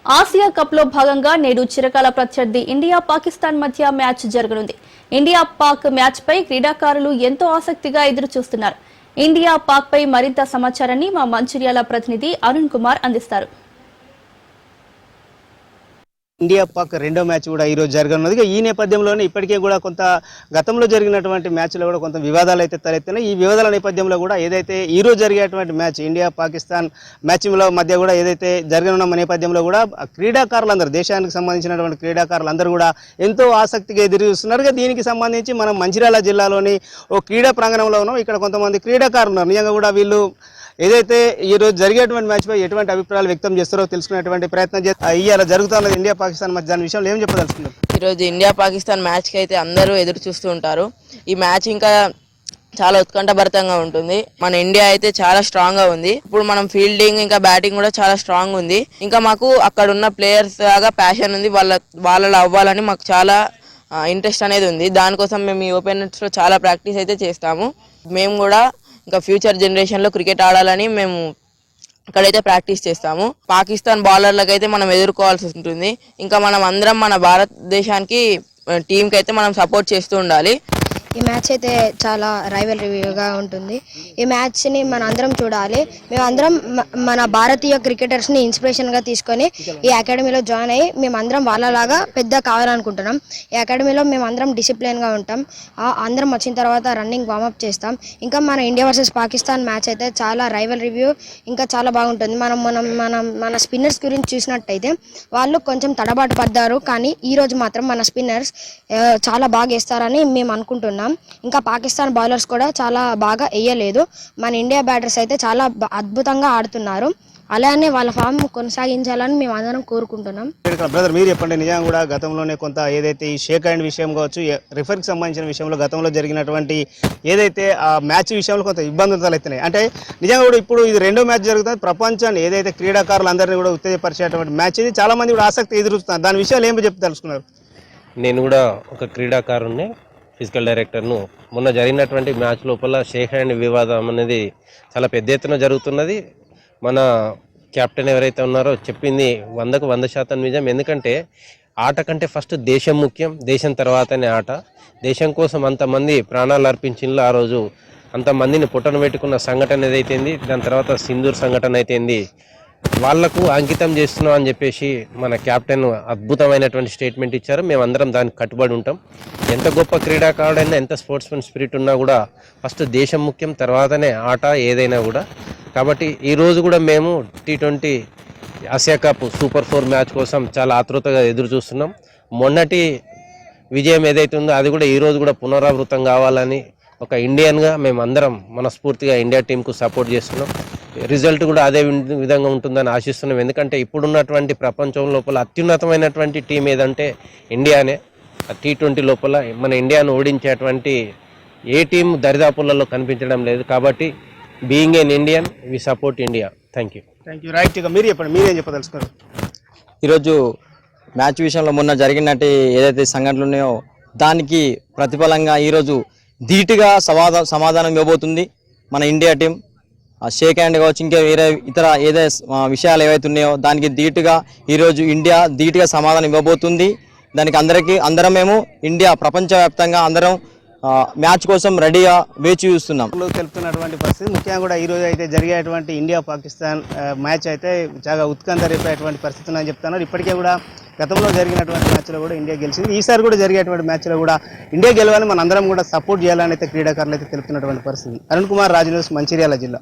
Asia cup లో భాగంగా నేడు చిరకాల ప్రత్యర్థి ఇండియా పాకిస్తాన్ మధ్య మ్యాచ్ జరగనుంది. ఇండియా పాక్ మ్యాచ్ పై క్రీడాకారులు ఎంతో ఆసక్తిగా ఎదురు చూస్తున్నారు. ఇండియా పాక్ పై మరింత సమాచారాన్ని మా మంచిర్యాల ప్రతినిధి అరుణ్ కుమార్ అందిస్తారు. ఇండియా పాక్ రెండో మ్యాచ్ కూడా ఈ రోజు జరగనున్నది. ఈ నేపథ్యంలోనే ఇప్పటికే కూడా కొంత గతంలో జరిగినటువంటి మ్యాచ్లో కూడా కొంత వివాదాలు అయితే తలెత్తినాయి. ఈ వివాదాల నేపథ్యంలో కూడా ఏదైతే ఈ రోజు జరిగేటువంటి మ్యాచ్ ఇండియా పాకిస్తాన్ మ్యాచ్ల మధ్య కూడా ఏదైతే జరగనున్న నేపథ్యంలో కూడా క్రీడాకారులందరూ దేశానికి సంబంధించినటువంటి క్రీడాకారులందరూ కూడా ఎంతో ఆసక్తిగా ఎదురు చూస్తున్నారు. దీనికి సంబంధించి మనం మంచిర్యాల జిల్లాలోని ఓ క్రీడా ప్రాంగణంలో ఉన్నాం. ఇక్కడ కొంతమంది క్రీడాకారులు ఉన్నారు. నిజంగా కూడా వీళ్ళు ఏదైతే ఈ రోజు జరిగేటువంటి మ్యాచ్ పై ఎటువంటి అభిప్రాయాలు వ్యక్తం చేస్తారో తెలుసుకునేటువంటి ప్రయత్నం ఇవాళ జరుగుతున్నది ఇండియా పాకిస్తాన్ మధ్య దాని విషయంలో ఏం చెప్పదలుచుకున్నారు? ఈరోజు ఇండియా పాకిస్తాన్ మ్యాచ్కి అయితే అందరూ ఎదురు చూస్తూ ఉంటారు. ఈ మ్యాచ్ ఇంకా చాలా ఉత్కంఠభరితంగా ఉంటుంది. మన ఇండియా అయితే చాలా స్ట్రాంగ్ గా ఉంది. ఇప్పుడు మనం ఫీల్డింగ్ ఇంకా బ్యాటింగ్ కూడా చాలా స్ట్రాంగ్ ఉంది. ఇంకా మాకు అక్కడ ఉన్న ప్లేయర్స్ లాగా ప్యాషన్ ఉంది. వాళ్ళలో అవ్వాలని మాకు చాలా ఇంట్రెస్ట్ అనేది ఉంది. దానికోసం మేము ఈ ఓపెనర్స్ లో చాలా ప్రాక్టీస్ అయితే చేస్తాము. మేము కూడా ఇంకా ఫ్యూచర్ జనరేషన్లో క్రికెట్ ఆడాలని మేము అక్కడైతే ప్రాక్టీస్ చేస్తాము. పాకిస్తాన్ బౌలర్లకు అయితే మనం ఎదుర్కోవాల్సి ఉంటుంది. ఇంకా మనం అందరం మన భారతదేశానికి టీంకి అయితే మనం సపోర్ట్ చేస్తూ ఉండాలి. ఈ మ్యాచ్ అయితే చాలా రైవల్రీగా ఉంటుంది. ఈ మ్యాచ్ని మన అందరం చూడాలి. మేమందరం మన భారతీయ క్రికెటర్స్ని ఇన్స్పిరేషన్గా తీసుకొని ఈ అకాడమీలో జాయిన్ అయ్యి మేమందరం వాళ్ళలాగా పెద్ద కావాలనుకుంటున్నాం. ఈ అకాడమీలో మేమందరం డిసిప్లిన్గా ఉంటాం. అందరం వచ్చిన తర్వాత రన్నింగ్ వార్మప్ చేస్తాం. ఇంకా మన ఇండియా వర్సెస్ పాకిస్తాన్ మ్యాచ్ అయితే చాలా రైవల్ రివ్యూ ఇంకా చాలా బాగుంటుంది. మన స్పిన్నర్స్ గురించి చూసినట్టయితే వాళ్ళు కొంచెం తడబాటు పడ్డారు. కానీ ఈరోజు మాత్రం మన స్పిన్నర్స్ చాలా బాగా వేస్తారని మేము అనుకుంటున్నాం. ఇంకా పాకిస్తాన్ బౌలర్స్ కూడా చాలా బాగా వేయలేదు. మన ఇండియా బ్యాటర్స్ అయితే చాలా అద్భుతంగా ఆడుతున్నారు. అలానే వాళ్ళ ఫామ్ కొనసాగించాలని మేము అందరం కోరుకుంటున్నాం. బ్రదర్, మీరు చెప్పండి. నిజంగా కూడా గతంలోనే కొంత ఏదైతే ఈ షేక్ హ్యాండ్ విషయం కావచ్చు, రిఫర్కి సంబంధించిన విషయంలో గతంలో జరిగినటువంటి ఏదైతే ఆ మ్యాచ్ విషయంలో కొంత ఇబ్బందులు తలెత్తినాయి. అంటే నిజంగా కూడా ఇప్పుడు ఇది రెండో మ్యాచ్ జరుగుతుంది. ప్రపంచాన్ని ఏదైతే క్రీడాకారులందరినీ కూడా ఉత్తేజపరిచేటువంటి మ్యాచ్ ఇది. చాలా మంది కూడా ఆసక్తి ఎదురుస్తున్నారు. దాని విషయాలు ఏమి చెప్పి తెలుసుకున్నారు? నేను కూడా ఒక క్రీడాకారుణ్ణి, ఫిజికల్ డైరెక్టర్ను. మొన్న జరిగినటువంటి మ్యాచ్ లోపల షేక్ హ్యాండ్ వివాదం అనేది చాలా పెద్ద ఎత్తున జరుగుతున్నది. మన కెప్టెన్ ఎవరైతే ఉన్నారో చెప్పింది 100కు 100% నిజం. ఎందుకంటే ఆట కంటే ఫస్ట్ దేశం ముఖ్యం, దేశం తర్వాతనే ఆట. దేశం కోసం అంతమంది ప్రాణాలు అర్పించిండ్రు. ఆ రోజు అంతమందిని పుట్టన పెట్టుకున్న సంఘటన ఏదైతేంది, దాని తర్వాత సింధూర్ సంఘటన అయితేంది, వాళ్లకు అంకితం చేస్తున్నాం అని చెప్పేసి మన కెప్టెన్ అద్భుతమైనటువంటి స్టేట్మెంట్ ఇచ్చారు. మేమందరం దానికి కట్టుబడి ఉంటాం. ఎంత గొప్ప క్రీడాకారుడైనా, ఎంత స్పోర్ట్స్మెన్ స్పిరిట్ ఉన్నా కూడా ఫస్ట్ దేశం ముఖ్యం, తర్వాతనే ఆట ఏదైనా కూడా. కాబట్టి ఈరోజు కూడా మేము T20 Asia cup super 4 match కోసం చాలా ఆతృతగా ఎదురు చూస్తున్నాం. మొన్నటి విజయం ఏదైతే ఉందో అది కూడా ఈరోజు కూడా పునరావృతం కావాలని ఒక ఇండియన్గా మేమందరం మనస్ఫూర్తిగా ఇండియా టీంకు సపోర్ట్ చేస్తున్నాం. రిజల్ట్ కూడా అదే విధంగా ఉంటుందని ఆశిస్తున్నాం. ఎందుకంటే ఇప్పుడున్నటువంటి ప్రపంచం లోపల అత్యున్నతమైనటువంటి టీం ఏదంటే ఇండియానే. T20 లోపల మన ఇండియాను ఓడించేటువంటి ఏ టీం దరిదాపులలో కనిపించడం లేదు. కాబట్టి being an Indian, we support India. Thank you. Right. ఇక మీరు చెప్పండి, మీరేం చెప్పదలుచుకున్నారు? ఈరోజు మ్యాచ్ విషయంలో మొన్న జరిగినట్టు ఏదైతే సంఘటనలు ఉన్నాయో దానికి ప్రతిఫలంగా ఈరోజు ధీటుగా సమాధానం ఇవ్వబోతుంది మన ఇండియా టీం. షేక్ హ్యాండ్ కావచ్చు, ఇంకా వేరే ఇతర ఏదైతే విషయాలు ఏవైతే ఉన్నాయో దానికి ధీటుగా ఈరోజు ఇండియా ధీటుగా సమాధానం ఇవ్వబోతుంది. దానికి అందరం మేము ఇండియా ప్రపంచవ్యాప్తంగా అందరం మ్యాచ్ కోసం రెడీగా వేచి చూస్తున్నాం. తెలుపుతున్నటువంటి పరిస్థితి ముఖ్యంగా కూడా ఈరోజు అయితే జరిగేటువంటి ఇండియా పాకిస్తాన్ మ్యాచ్ అయితే చాలా ఉత్కంఠ రేపేటువంటి పరిస్థితి ఉందని చెప్తున్నారు. ఇప్పటికే కూడా గతంలో జరిగినటువంటి మ్యాచ్లో కూడా ఇండియా గెలిచింది. ఈసారి కూడా జరిగేటువంటి మ్యాచ్లో కూడా ఇండియా గెలవాలని మన అందరం కూడా సపోర్ట్ చేయాలని అయితే క్రీడాకారులు అయితే తెలుపుతున్నటువంటి పరిస్థితి. అరుణ్ కుమార్, రాజ్ న్యూస్, మంచిర్యాల జిల్లా.